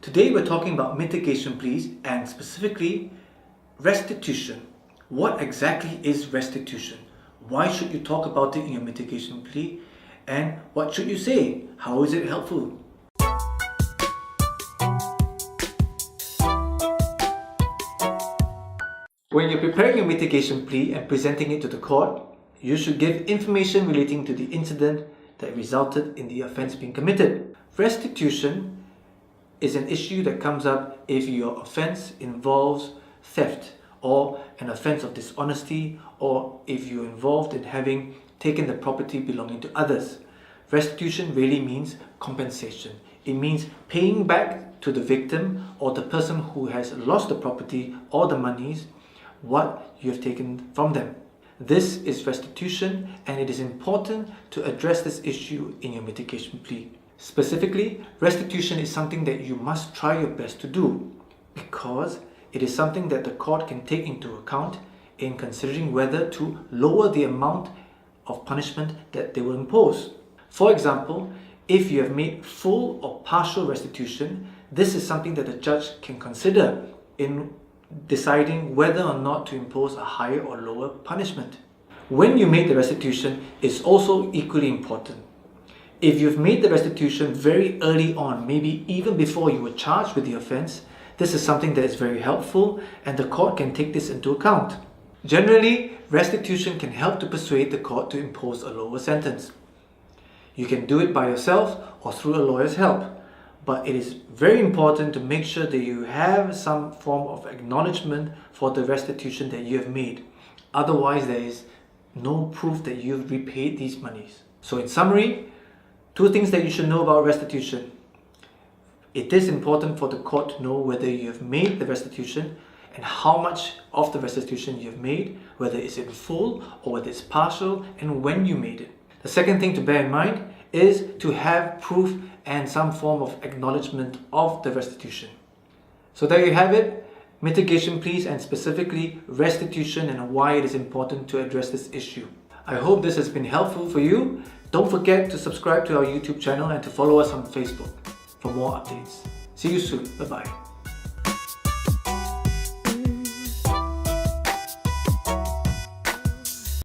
Today we're talking about mitigation pleas and specifically restitution. What exactly is restitution? Why should you talk about it in your mitigation plea? And what should you say? How is it helpful? When you're preparing your mitigation plea and presenting it to the court, you should give information relating to the incident that resulted in the offence being committed. Restitution is an issue that comes up if your offence involves theft or an offence of dishonesty, or if you're involved in having taken the property belonging to others. Restitution really means compensation. It means paying back to the victim or the person who has lost the property or the monies what you have taken from them. This is restitution, and it is important to address this issue in your mitigation plea. Specifically, restitution is something that you must try your best to do because it is something that the court can take into account in considering whether to lower the amount of punishment that they will impose. For example, if you have made full or partial restitution, this is something that the judge can consider in deciding whether or not to impose a higher or lower punishment. When you make the restitution, it's also equally important. If you've made the restitution very early on, maybe even before you were charged with the offence, this is something that is very helpful and the court can take this into account. Generally, restitution can help to persuade the court to impose a lower sentence. You can do it by yourself or through a lawyer's help, but it is very important to make sure that you have some form of acknowledgement for the restitution that you have made. Otherwise, there is no proof that you've repaid these monies. So in summary, two things that you should know about restitution. It is important for the court to know whether you have made the restitution and how much of the restitution you have made, whether it's in full or whether it's partial, and when you made it. The second thing to bear in mind is to have proof and some form of acknowledgement of the restitution. So there you have it, mitigation pleas and specifically restitution and why it is important to address this issue. I hope this has been helpful for you. Don't forget to subscribe to our YouTube channel and to follow us on Facebook for more updates. See you soon. Bye-bye.